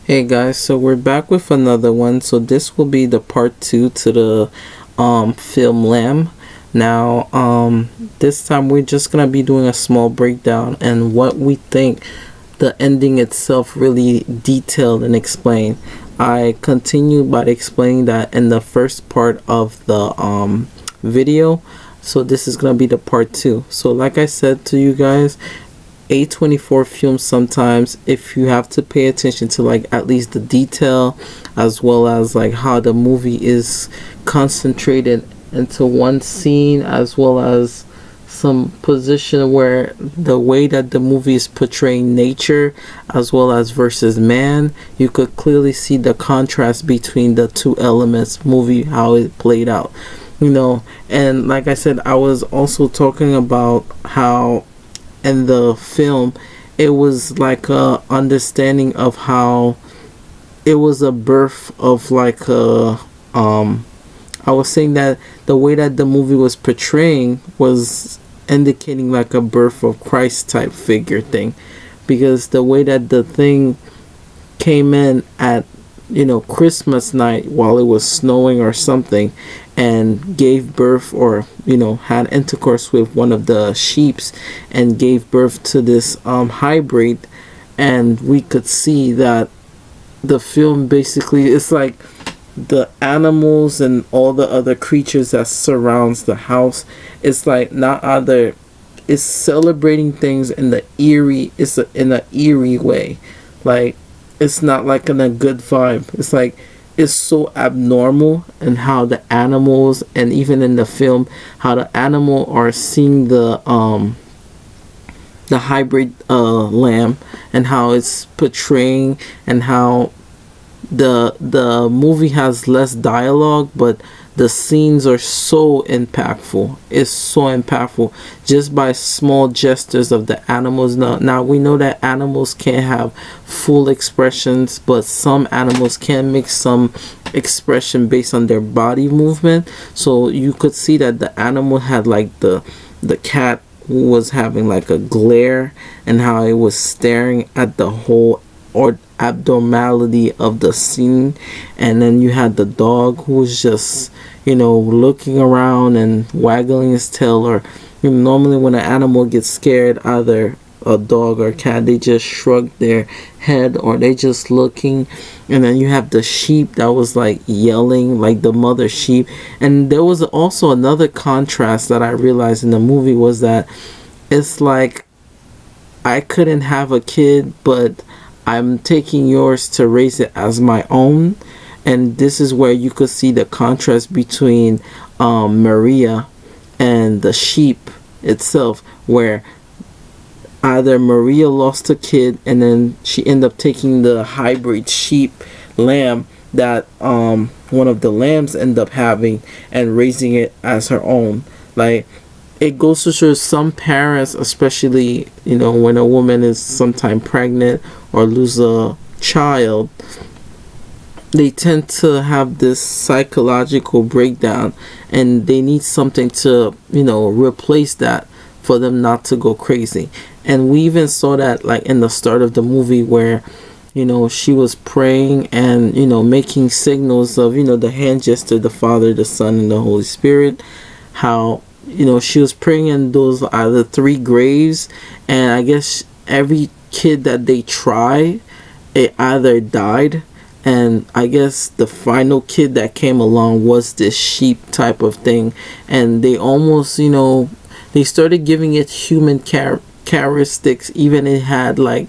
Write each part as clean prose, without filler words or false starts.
Hey guys, so we're back with another one. So this will be the part two to the film Lamb. Now, this time we're just gonna be doing a small breakdown and what we think the ending itself really detailed and explained. I continued by explaining that in the first part of the video. So this is gonna be the part two. So like I said to you guys, A24 films, sometimes if you have to pay attention to like at least the detail as well as like how the movie is concentrated into one scene, as well as some position where the way that the movie is portraying nature as well as versus man, you could clearly see the contrast between the two elements movie, how it played out, and like I said, I was also talking about how in the film it was like a understanding of how it was a birth of like a I was saying that the way that the movie was portraying was indicating like a birth of Christ type figure thing, because the way that the thing came in at Christmas night while it was snowing or something, and gave birth, or had intercourse with one of the sheeps and gave birth to this hybrid. And we could see that the film basically, it's like the animals and all the other creatures that surrounds the house, it's like not other, it's celebrating things in the eerie, in an eerie way. Like, it's not like in a good vibe. It's like it's so abnormal, and how the animals, and even in the film, how the animal are seeing the hybrid lamb, and how it's portraying, and how the movie has less dialogue, but the scenes are so impactful. It's so impactful just by small gestures of the animals. Now we know that animals can't have full expressions, but some animals can make some expression based on their body movement. So you could see that the animal had like the cat was having like a glare, and how it was staring at the whole or abnormality of the scene. And then you had the dog who was just looking around and waggling his tail, or normally when an animal gets scared, either a dog or cat, they just shrug their head or they just looking. And then you have the sheep that was like yelling, like the mother sheep. And there was also another contrast that I realized in the movie, was that it's like, I couldn't have a kid, but I'm taking yours to raise it as my own. And this is where you could see the contrast between Maria and the sheep itself, where either Maria lost a kid, and then she ended up taking the hybrid sheep lamb that one of the lambs ended up having, and raising it as her own. Like, it goes to show some parents, especially when a woman is sometime pregnant or lose a child, they tend to have this psychological breakdown, and they need something to replace that for them not to go crazy. And we even saw that like in the start of the movie, where she was praying and making signals of the hand gesture, the Father, the Son, and the Holy Spirit. How she was praying in those either three graves, and I guess every kid that they try, it either died, and I guess the final kid that came along was this sheep type of thing. And they almost they started giving it human characteristics, even it had like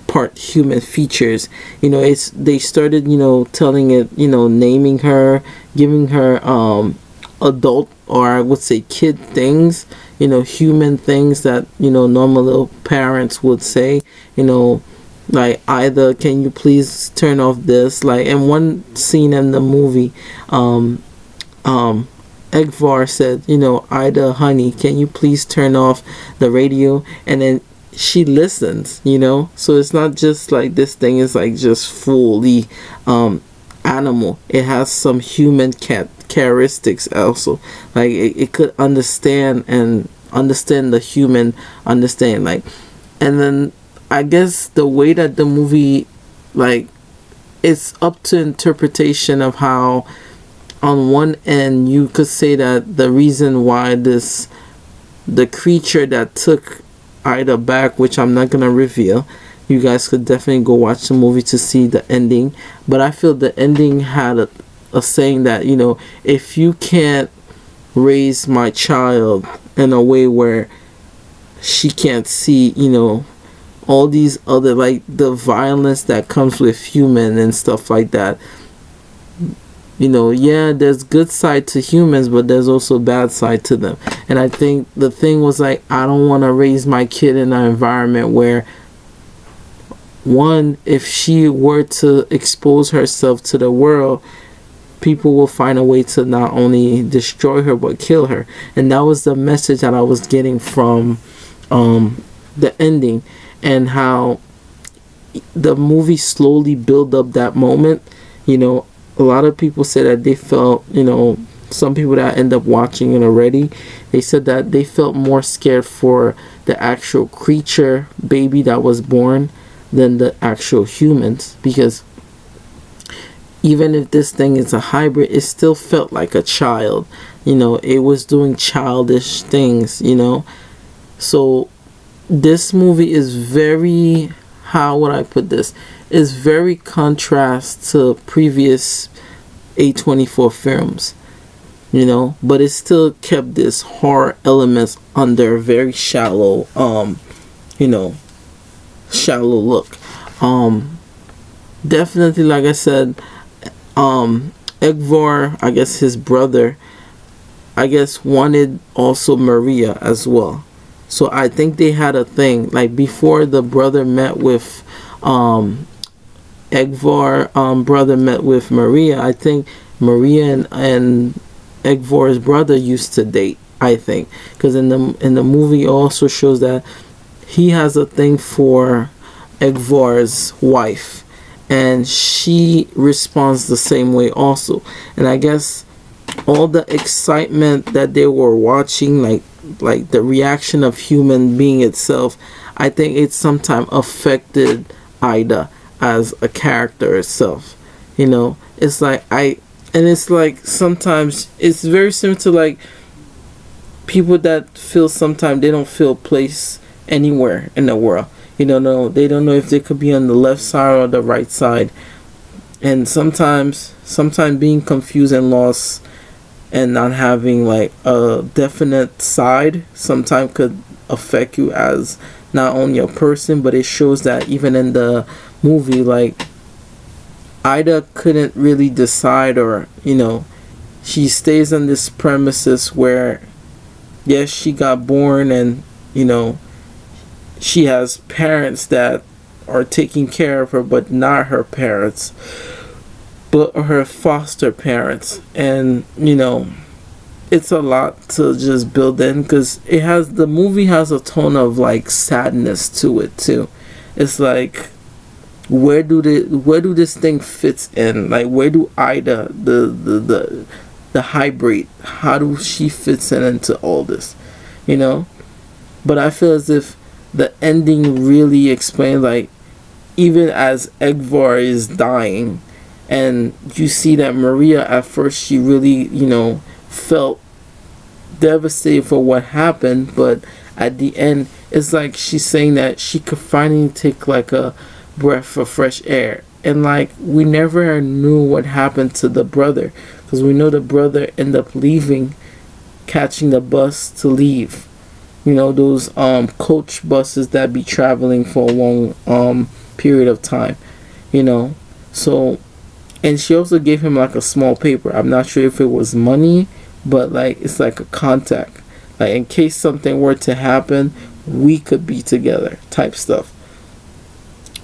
part human features. They started telling it, naming her, giving her adult, or I would say kid things, human things that normal little parents would say, like, either can you please turn off this, like in one scene in the movie, Egvar said, Ida, honey, can you please turn off the radio? And then she listens, so it's not just like this thing is like just fully animal. It has some human characteristics also. Like it could understand the human understand. Like, and then I guess the way that the movie like it's up to interpretation of how, on one end, you could say that the reason why the creature that took Ida back, which I'm not gonna reveal, you guys could definitely go watch the movie to see the ending. But I feel the ending had a saying that, if you can't raise my child in a way where she can't see, all these other, like, the violence that comes with human and stuff like that. Yeah, there's good side to humans, but there's also bad side to them. And I think the thing was, like, I don't want to raise my kid in an environment where, one, if she were to expose herself to the world, people will find a way to not only destroy her but kill her. And that was the message that I was getting from the ending, and how the movie slowly built up that moment. A lot of people said that they felt, some people that end up watching it already, they said that they felt more scared for the actual creature baby that was born than the actual humans, because even if this thing is a hybrid, it still felt like a child. It was doing childish things. So this movie is very, how would I put this, is very contrast to previous A24 films, but it still kept this horror elements under very shallow shallow look. Definitely, like I said, Egvar, I guess his brother, I guess wanted also Maria as well. So I think they had a thing, like, before the brother met with Egvar, brother met with Maria. I think Maria and Egvar's brother used to date, I think, because in the movie also shows that he has a thing for Egvar's wife, and she responds the same way also. And I guess all the excitement that they were watching, like the reaction of human being itself, I think it sometimes affected Ida as a character itself. It's like it's like sometimes it's very similar to, like, people that feel sometimes they don't feel place anywhere in the world. No, they don't know if they could be on the left side or the right side. And sometimes being confused and lost and not having, like, a definite side sometimes could affect you as not only a person, but it shows that even in the movie, like, Ida couldn't really decide, or she stays on this premises where, yes, she got born, and she has parents that are taking care of her, but not her parents, but her foster parents. And it's a lot to just build in, because the movie has a tone of, like, sadness to it too. It's like, where do this thing fits in? Like, where do Ida, the hybrid, how do she fits into all this? But I feel as if the ending really explains, like, even as Egvar is dying, and you see that Maria, at first, she really, felt devastated for what happened, but at the end, it's like she's saying that she could finally take, like, a breath of fresh air. And, like, we never knew what happened to the brother, because we know the brother ended up leaving, catching the bus to leave. Those coach buses that be traveling for a long period of time. So, and she also gave him, like, a small paper. I'm not sure if it was money, but, like, it's like a contact, like, in case something were to happen, we could be together type stuff.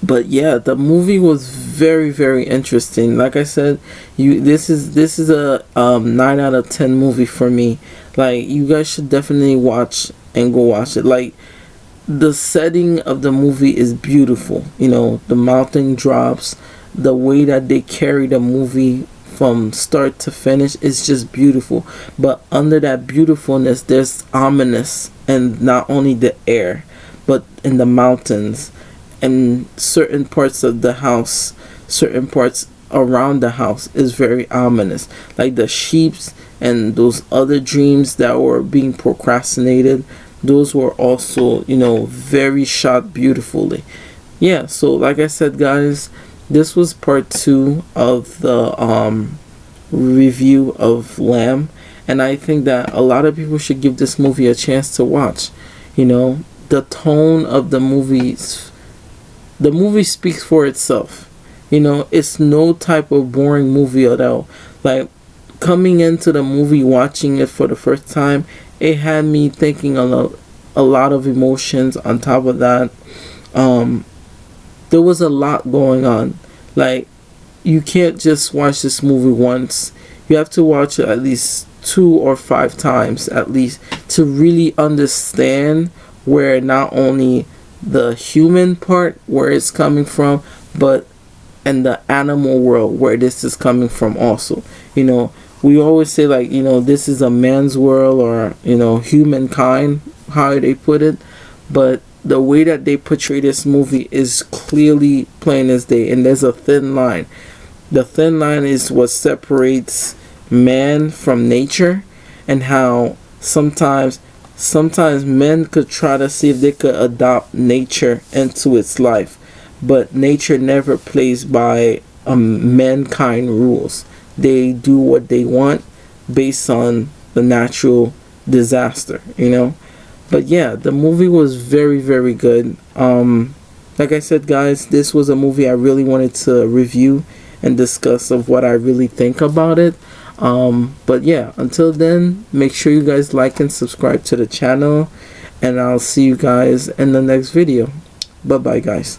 But yeah, the movie was very, very interesting. Like I said, this is a 9 out of 10 movie for me. Like, you guys should definitely watch and go watch it. Like, the setting of the movie is beautiful. The mountain drops, the way that they carry the movie from start to finish is just beautiful. But under that beautifulness, there's ominous, and not only the air, but in the mountains. and certain parts of the house, certain parts around the house is very ominous, like the sheeps and those other dreams that were being procrastinated. Those were also, very shot beautifully. Yeah, so like I said, guys, this was part 2 of the review of Lamb, and I think that a lot of people should give this movie a chance to watch. The tone of the movie speaks for itself. It's no type of boring movie at all. Like, coming into the movie, watching it for the first time, it had me thinking a lot of emotions. On top of that, there was a lot going on. Like, you can't just watch this movie once. You have to watch it at least 2 or 5 times at least to really understand where not only the human part, where it's coming from, but and the animal world where this is coming from also. We always say, like, this is a man's world, or humankind, how they put it, but the way that they portray this movie is clearly plain as day, and there's a thin line. The thin line is what separates man from nature, and how sometimes men could try to see if they could adopt nature into its life, but nature never plays by mankind rules. They do what they want based on the natural disaster, But yeah, the movie was very, very good. Like I said, guys, this was a movie I really wanted to review and discuss of what I really think about it. But yeah, until then, make sure you guys like and subscribe to the channel, and I'll see you guys in the next video. Bye bye, guys.